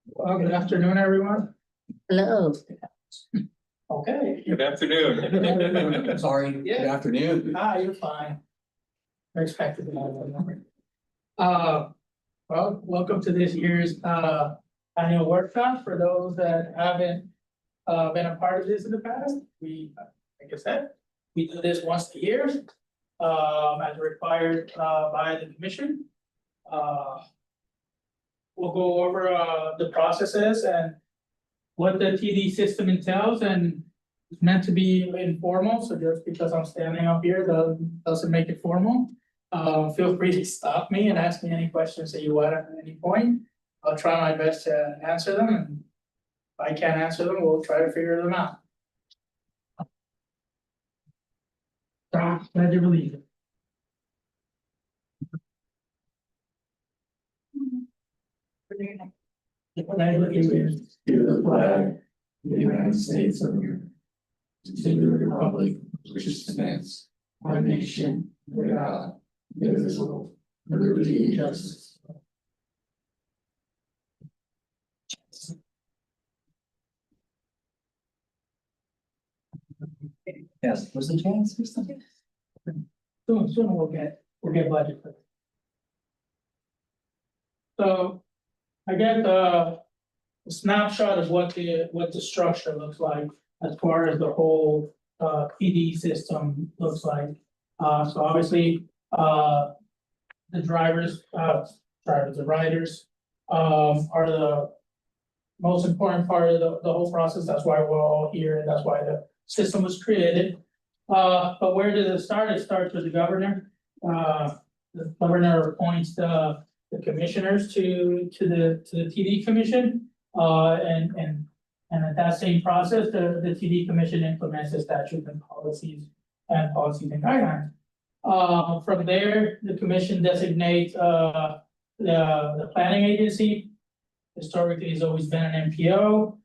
Well, good afternoon, everyone. Hello. Okay. Good afternoon. Sorry, good Yeah. afternoon. You're fine. I expected that. Well, welcome to this year's annual workshop. For those that haven't been a part of this in the past, like I said, we do this once a year as required by the commission. We'll go over the processes and what the TD system entails, and it's meant to be informal, so just because I'm standing up here doesn't make it formal. Feel free to stop me and ask me any questions that you want at any point. I'll try my best to answer them, and if I can't answer them, we'll try to figure them out. Glad you believe it. To the flag of the United States of America, to the republic which stands, one nation, under God, indivisible, with liberty and justice. Yes, what's the chance or something? Soon we'll get budget for it. So I get a snapshot of what the structure looks like as far as the whole PD system looks like. So obviously the riders are the most important part of the whole process. That's why we're all here, and that's why the system was created. But where does it start? It starts with the governor. The governor appoints the commissioners to the TD commission. And at that same process, the TD commission implements the statutes and policies and guidelines. From there, the commission designates the planning agency. Historically, it's always been an MPO.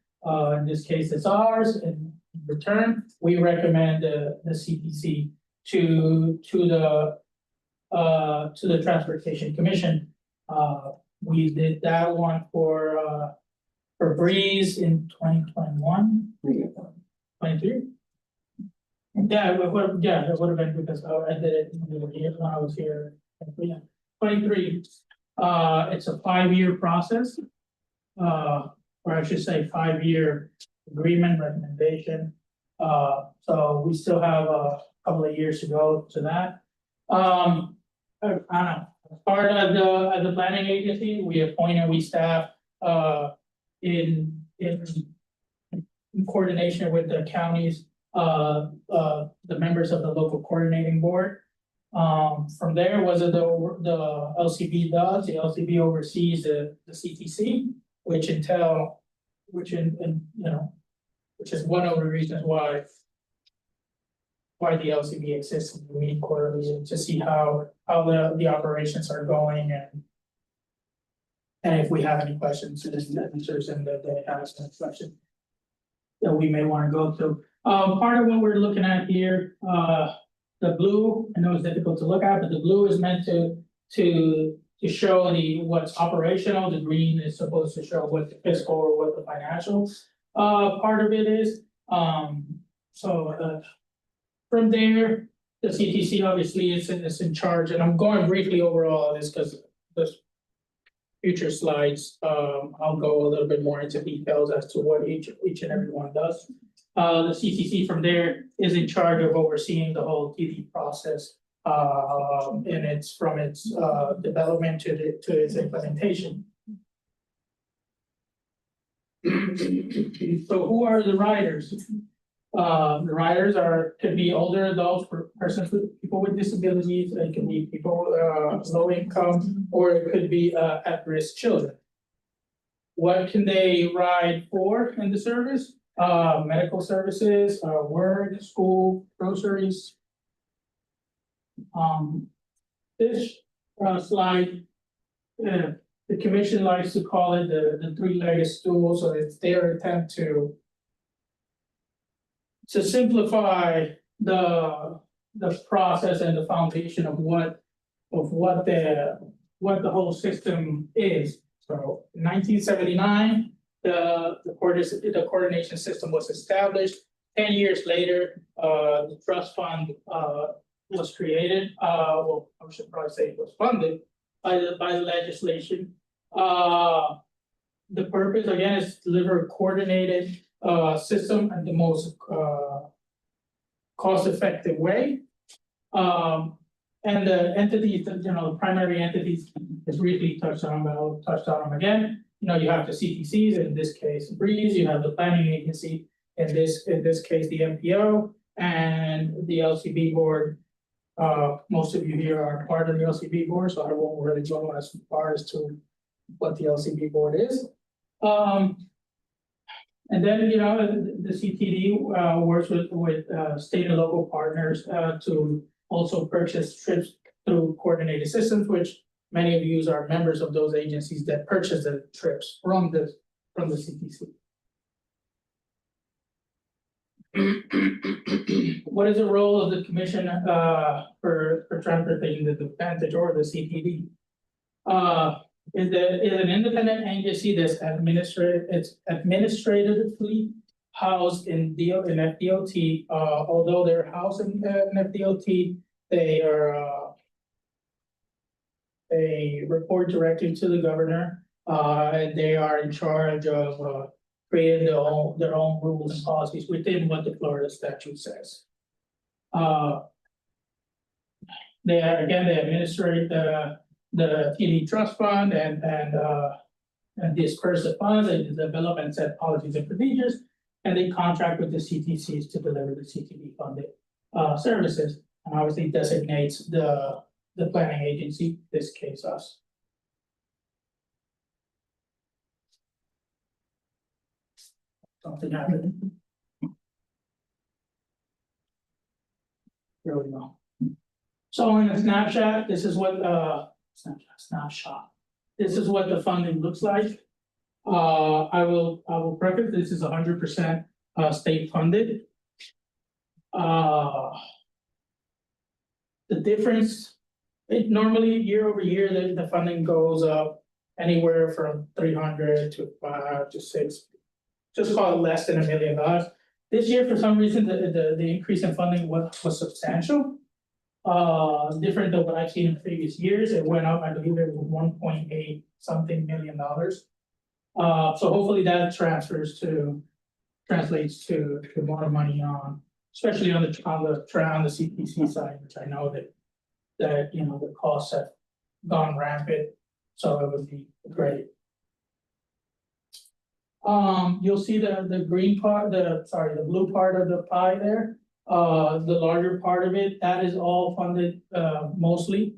In this case, it's ours. And in return, we recommend the CPC to the Transportation Commission. We did that one for Breeze in 2021. 23. Yeah, it would have been because I did it when I was here. Yeah, 23. It's a 5-year process, or I should say 5-year agreement recommendation. So we still have a couple of years to go to that. I don't know. As part of the planning agency, we staff in coordination with the counties, the members of the local coordinating board. From there, was it the LCB does? The LCB oversees the CTC, which is one of the reasons why the LCB exists, and we meet quarterly to see how the operations are going, and if we have any questions, and answers, and that they have some questions that we may want to go through. Part of what we're looking at here, the blue, I know it's difficult to look at, but the blue is meant to show what's operational. The green is supposed to show what the fiscal or what the financial part of it is. From there, the CTC obviously is in charge, and I'm going briefly over all of this because the future slides, I'll go a little bit more into details as to what each and every one does. The CTC from there is in charge of overseeing the whole TD process, and it's from its development to its implementation. So who are the riders? The riders could be older adults, people with disabilities. It can be people low income, or it could be at-risk children. What can they ride for in the service? Medical services, work, school, groceries. This slide, the commission likes to call it the three-legged stool, so it's their attempt to simplify the process and the foundation of what the whole system is. So 1979, the coordination system was established. 10 years later, the trust fund was created. Well, I should probably say it was funded by the legislation. The purpose again is to deliver a coordinated system in the most cost-effective way. And the entities, the primary entities is briefly touched on, but I'll touch on them again. You have the CTCs, in this case, Breeze, you have the planning agency, in this case, the MPO, and the LCB board. Most of you here are part of the LCB board, so I won't really go as far as to what the LCB board is. And then, the CTD works with state and local partners to also purchase trips through coordinated systems, which many of you are members of those agencies that purchase the trips from the CTC. What is the role of the Commission for Transportation Advantage, or the CTD? Is an independent agency that's administratively housed in FDOT. Although they're housed in FDOT, they report directly to the governor. And they are in charge of creating their own rules and policies within what the Florida statute says. They administrate the TD trust fund and disperse the funds, and develop and set policies and procedures, and they contract with the CTCs to deliver the CTD funded services, and obviously designates the planning agency, this case us. Something happened. Here we go. So in a snapshot, this is what snapshot. This is what the funding looks like. I will preface, this is 100% state funded. The difference, normally year over year, the funding goes up anywhere from 300 to 5 to 6, just call it less than $1 million. This year, for some reason, the increase in funding was substantial. Different than what I've seen in previous years. It went up, I believe it was 1.8 something million dollars. So hopefully that translates to more money especially on the CPC side, which I know that the costs have gone rampant. So it would be great. You'll see the green part, the blue part of the pie there. The larger part of it, that is all funded mostly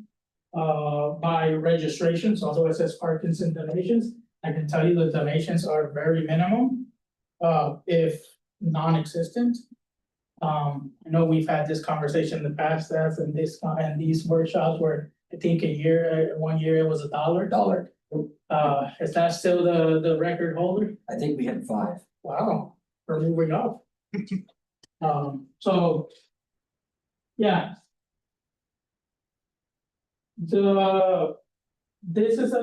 by registrations, although it says Parkinson donations. I can tell you the donations are very minimum, if non-existent. I know we've had this conversation in the past, Steph, and these workshops where I think 1 year it was $1. Is that still the record holder? I think we had 5. Wow, we're moving up. So, yeah. This is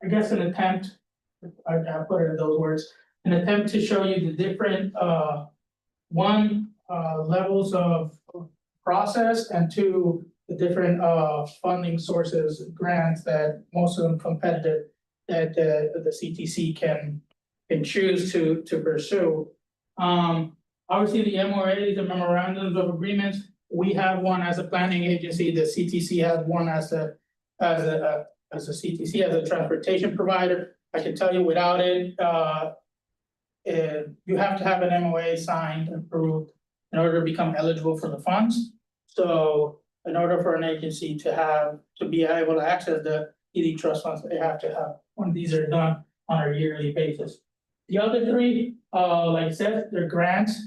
I guess an attempt, I put it in those words, an attempt to show you the different, levels of process, and 2, the different funding sources, grants that most of them competitive that the CTC can choose to pursue. Obviously the MOA, the memorandums of agreements, we have one as a planning agency, the CTC has one as a CTC, as a transportation provider. I can tell you without it, you have to have an MOA signed and approved in order to become eligible for the funds. So in order for an agency to be able to access the ED trust funds, they have to have one of these are done on a yearly basis. The other 3, like I said, they're grants,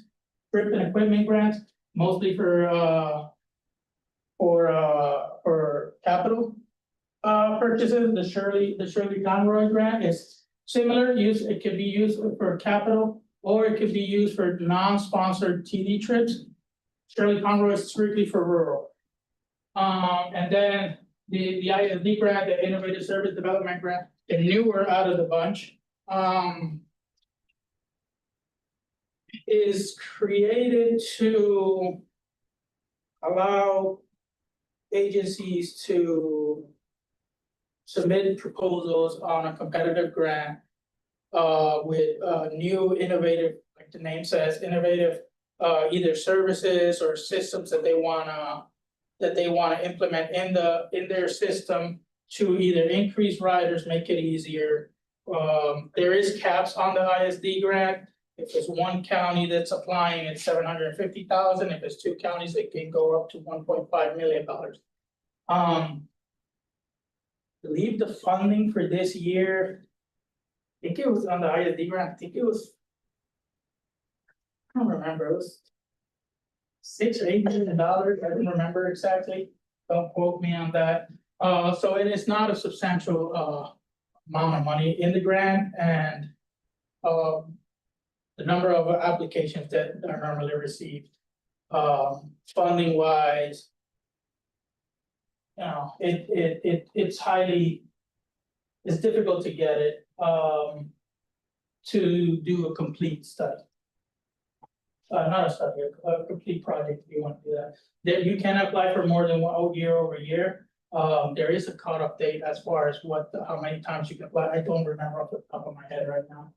trip and equipment grants, mostly for capital purchases. The Shirley Conroy grant is similar. It could be used for capital, or it could be used for non-sponsored TD trips. Shirley Conroy is strictly for rural. And then the ISD grant, the Innovative Service Development Grant, the newer out of the bunch, is created to allow agencies to submit proposals on a competitive grant with new innovative, like the name says, innovative either services or systems that they wanna implement in their system to either increase riders, make it easier. There is caps on the ISD grant. If it's one county that's applying, it's $750,000. If it's two counties, it can go up to $1.5 million. Believe the funding for this year, I think it was on the ISD grant, I think it was. I don't remember, it was $6 or $8 million, I don't remember exactly, don't quote me on that. So it is not a substantial amount of money in the grant, and the number of applications that are normally received, funding wise. You know, it's difficult to get it to do a complete study. Not a study, a complete project if you want to do that. There, you can apply for more than one year over year. There is a cutoff date as far as how many times you can apply. I don't remember off the top of my head right now.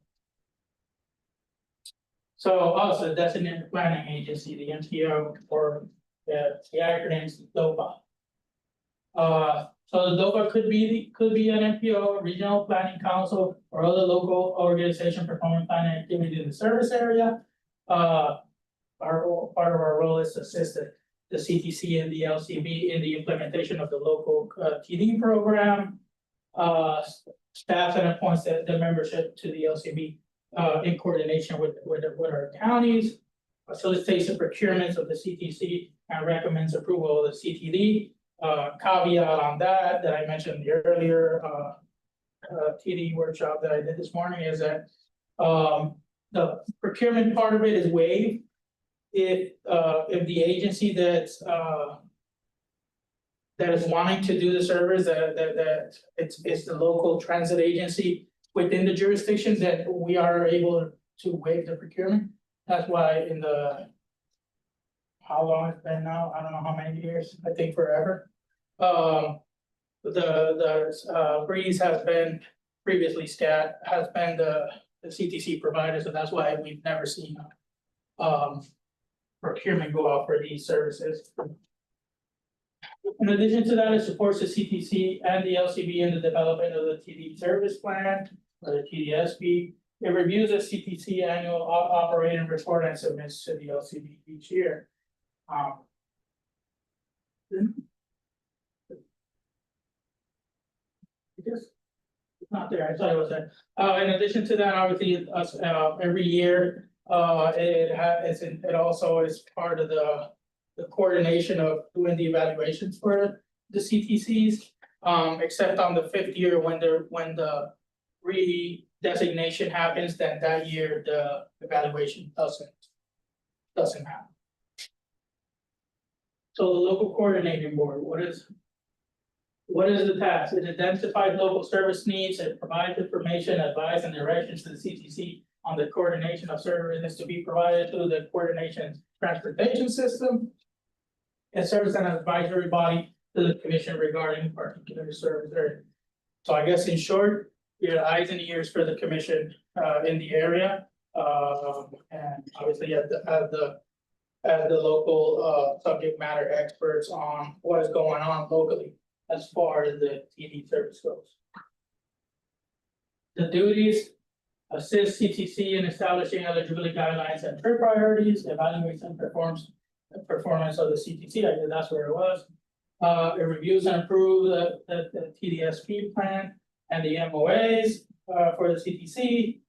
So also designated planning agency, the MTO, or the acronym is DOPA. So the DOPA could be an MPO, regional planning council, or other local organization performing planning activity in the service area. Part of our role is to assist the CTC and the LCB in the implementation of the local TD program. Staff and appoints the membership to the LCB in coordination with our counties. Facilitates the procurements of the CTC and recommends approval of the CTD. Caveat on that I mentioned earlier, TD workshop that I did this morning is that the procurement part of it is waived if the agency that is wanting to do the service, that it's the local transit agency within the jurisdiction, that we are able to waive the procurement. That's why in the, how long it's been now, I don't know how many years, I think forever. Breeze has been previously SCAT, has been the CTC provider, so that's why we've never seen procurement go out for these services. In addition to that, it supports the CTC and the LCB in the development of the TD service plan, or the TDSP. It reviews the CTC annual operating report and submits to the LCB each year. It's not there, I thought it was there. In addition to that, obviously, every year, it also is part of the coordination of doing the evaluations for the CTCs. Except on the 5th year when the redesignation happens, then that year the evaluation doesn't happen. So the local coordinating board, what is the task? It identifies local service needs, it provides information, advice, and directions to the CTC on the coordination of services to be provided to the coordination transportation system. It serves as an advisory body to the commission regarding particular service area. So I guess in short, you're the eyes and ears for the commission in the area. And obviously as the local subject matter experts on what is going on locally as far as the TD service goes. The duties: assist CTC in establishing eligibility guidelines and trip priorities, evaluates and performs the performance of the CTC. I think that's where it was. It reviews and approves the TDSP plan and the MOAs for the CTC.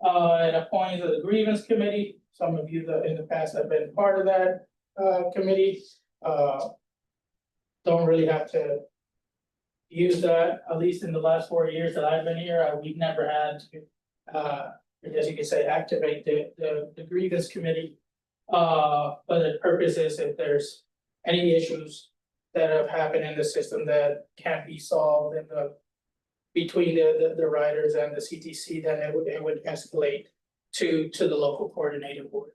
It appoints the grievance committee. Some of you that in the past have been part of that committee. Don't really have to use that, at least in the last 4 years that I've been here. We've never had to, as you can say, activate the grievance committee. But the purpose is if there's any issues that have happened in the system that can't be solved in the. Between the riders and the CTC, then it would escalate to the local coordinating board.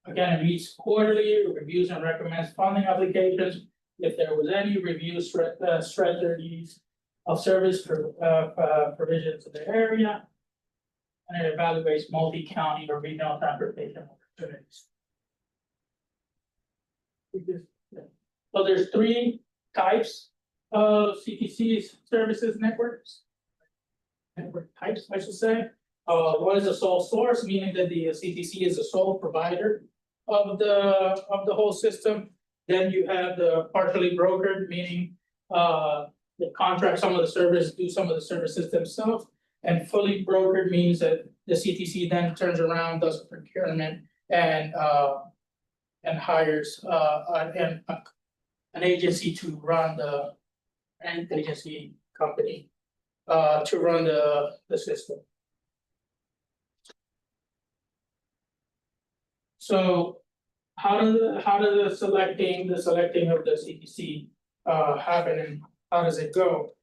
Again, it meets quarterly, reviews and recommends funding applications. If there was any reviews, stress their needs of service for provisions of the area. And it evaluates multi-county or regional transportation opportunities. So there's 3 types of CTC's services networks. Network types, I should say. One is a sole source, meaning that the CTC is the sole provider of the whole system. Then you have the partially brokered, meaning the contract some of the service, do some of the services themselves. And fully brokered means that the CTC then turns around, does procurement and hires an agency to run an agency company to run the system. So how does the selecting of the CTC happen, and how does it go?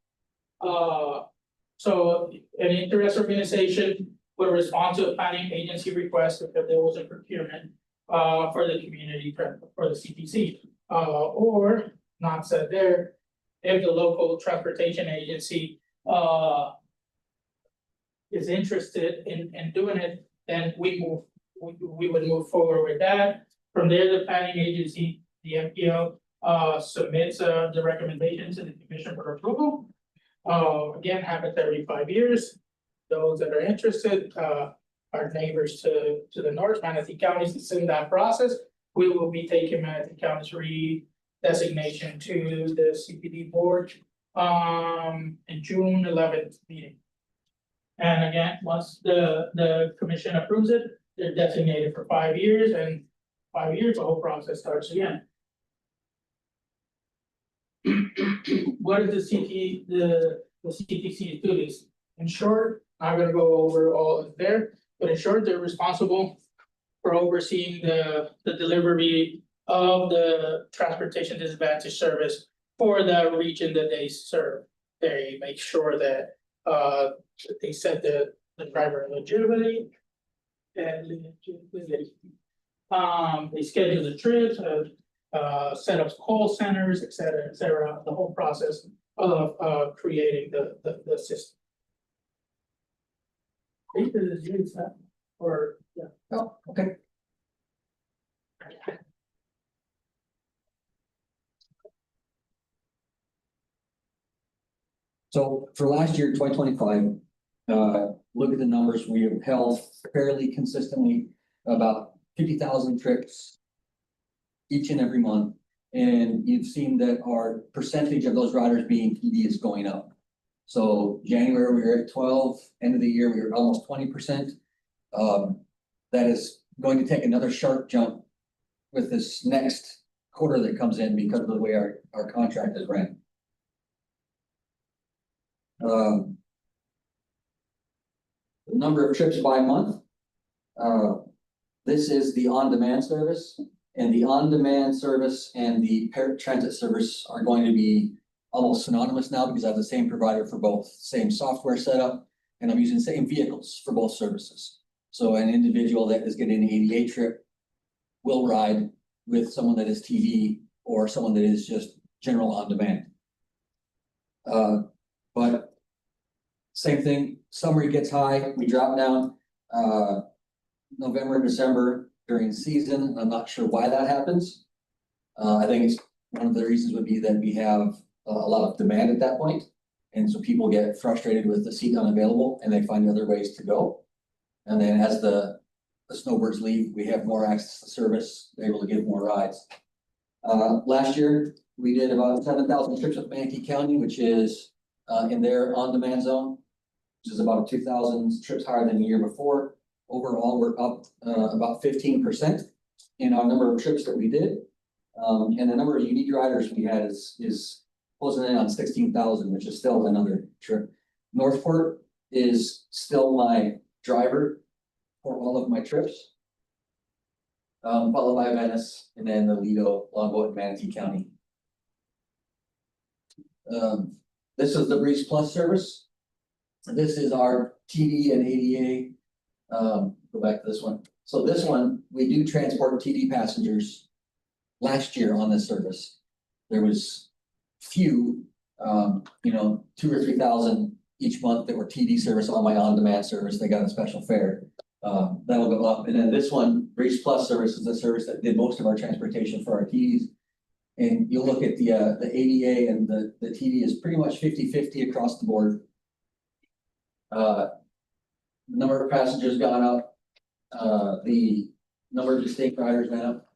So an interest organization would respond to a planning agency request if there was a procurement for the community for the CTC, or not said there, if the local transportation agency is interested in doing it, then we would move forward with that. From there, the planning agency, the MPO, submits the recommendation to the commission for approval. Again, happens every 5 years. Those that are interested, our neighbors to the north, Manatee County, is in that process. We will be taking Manatee County's redesignation to the CPD board in June 11th meeting. And again, once the commission approves it, they're designated for 5 years, and 5 years, the whole process starts again. What is the CTC duties? In short, I'm gonna go over all of there, but in short, they're responsible for overseeing the delivery of the transportation disadvantage service for the region that they serve. They make sure that they set the driver eligibility and they schedule the trips, set up call centers, et cetera, the whole process of creating the system. I think this is you, Seth, or, yeah. Oh, okay. So for last year, 2025, look at the numbers, we have held fairly consistently about 50,000 trips each and every month. And you've seen that our percentage of those riders being PD is going up. So January, we were at 12, end of the year, we were almost 20%. That is going to take another sharp jump with this next quarter that comes in because of the way our contract is ran. The number of trips by month. This is the on-demand service, and the on-demand service and the paratransit service are going to be almost synonymous now because I have the same provider for both, same software setup, and I'm using the same vehicles for both services. So an individual that is getting an ADA trip will ride with someone that is TD or someone that is just general on-demand. But same thing, summer gets high, we drop down. November, December during season, I'm not sure why that happens. I think it's one of the reasons would be that we have a lot of demand at that point. And so people get frustrated with the seat unavailable and they find other ways to go. And then as the snowbirds leave, we have more access to service, they're able to give more rides. Last year, we did about 7,000 trips with Manatee County, which is in their on-demand zone, which is about 2,000 trips higher than the year before. Overall, we're up about 15% in our number of trips that we did. And the number of unique riders we had is closing in on 16,000, which is still another trip. Northport is still my driver for all of my trips. followed by Venice, and then the Lido, Longboat, and Manatee County. This is the Breeze Plus service. This is our TD and ADA. Go back to this one. So this one, we do transport TD passengers. Last year on this service, there was few, 2,000 or 3,000 each month that were TD service on my on-demand service. They got a special fare. That'll go up. And then this one, Breeze Plus service, is the service that did most of our transportation for our TDs. And you'll look at the ADA and the TD is pretty much 50-50 across the board. The number of passengers gone up. The number of distinct riders went up.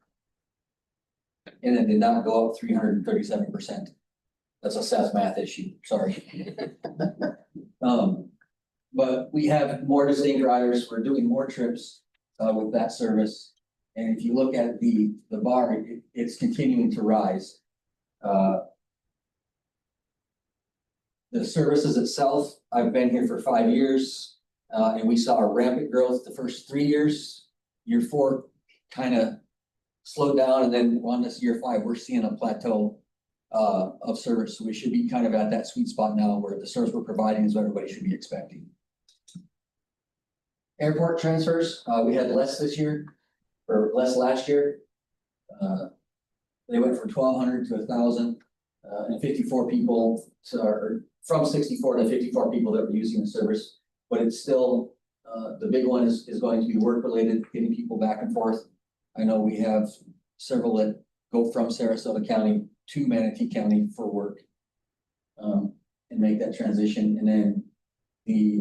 And it did not go up 337%. That's a SAS math issue, sorry. But we have more distinct riders. We're doing more trips with that service. And if you look at the bar, it's continuing to rise. The services itself, I've been here for 5 years, and we saw a rampant growth the first 3 years. Year 4 kind of slowed down, and then on this year 5, we're seeing a plateau of service. So we should be kind of at that sweet spot now where the service we're providing is what everybody should be expecting. Airport transfers, we had less this year, or less last year. They went from 1,200 to 1,000, and 54 people, or from 64 to 54 people that were using the service. But it's still, the big one is going to be work related, getting people back and forth. I know we have several that go from Sarasota County to Manatee County for work, and make that transition. And then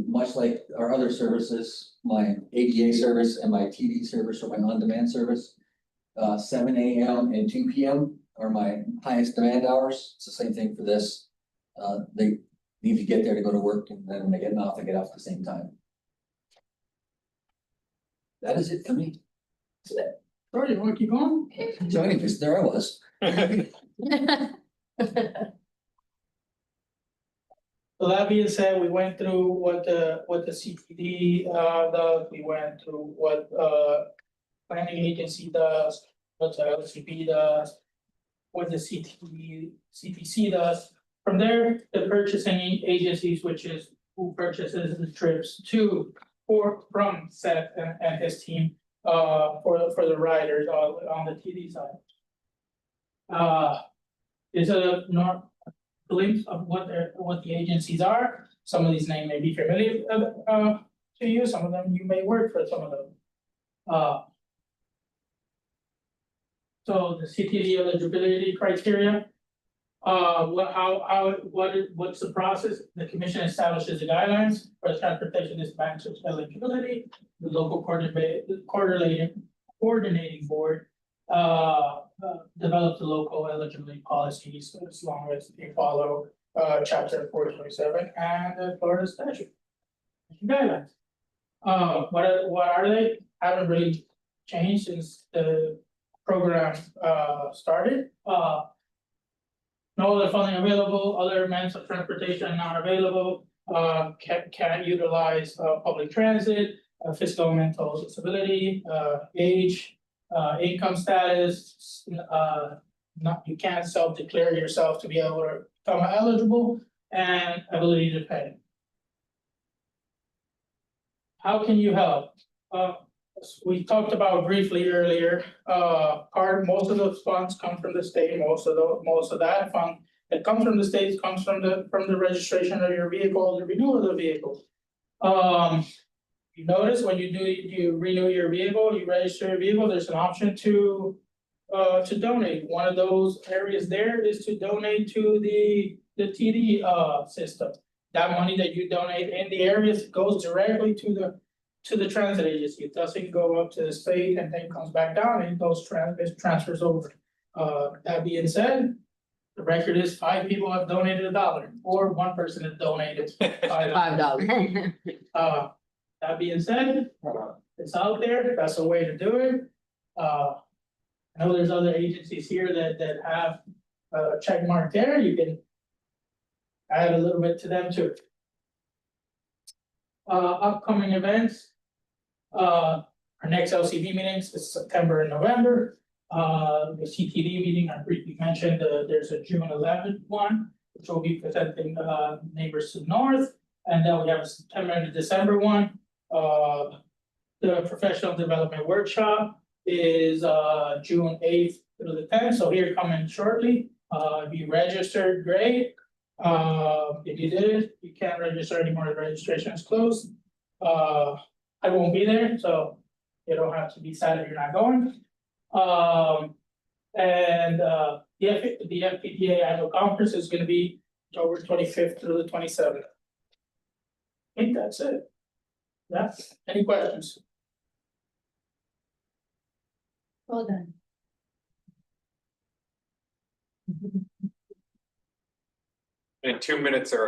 much like our other services, my ADA service and my TD service or my on-demand service, 7 a.m. and 2 p.m. are my highest demand hours. It's the same thing for this. They need to get there to go to work, and then when they get off, they get off at the same time. That is it for me. Sorry, you want to keep going? So anyways, there I was. So that being said, we went through what the CTD does, we went through what planning agency does, what the LCP does, what the CTC does. From there, the purchasing agencies, which is who purchases the trips from Seth and his team for the riders on the TD side. Is a glimpse of what the agencies are. Some of these names may be familiar to you. Some of them you may work for some of them. So the CTD eligibility criteria. What's the process? The commission establishes the guidelines for the transportation dispatcher's eligibility. The local coordinating board develop the local eligibility policies as long as they follow chapter 427 and the Florida statute guidelines. What are they? Haven't really changed since the program started. No other funding available, other means of transportation not available, can't utilize public transit, physical and mental disability, age, income status, you can't self-declare yourself to be able to become eligible, and ability to pay. How can you help? We talked about briefly earlier, most of those funds come from the state, most of that fund that comes from the state comes from the registration of your vehicle, the renewal of the vehicle. You notice when you renew your vehicle, you register your vehicle, there's an option to donate. One of those areas there is to donate to the TD system. That money that you donate in the areas goes directly to the transit agency. It doesn't go up to the state and then comes back down, and it transfers over. That being said, the record is 5 people have donated $1, or 1 person has donated $5. That being said, it's out there. That's a way to do it. I know there's other agencies here that have a check mark there. You can add a little bit to them too. Upcoming events. Our next LCB meetings is September and November. The CTD meeting, I briefly mentioned, there's a June 11th one, which will be presenting, neighbors to the north. And then we have a September and a December one. The professional development workshop is, June 8th through the 10th, so here coming shortly. If you registered, great. If you did, you can't register anymore, the registration is closed. I won't be there, so you don't have to be sad if you're not going. And the FPDA annual conference is gonna be October 25th through the 27th. I think that's it. Yeah, any questions? Well done. In 2 minutes or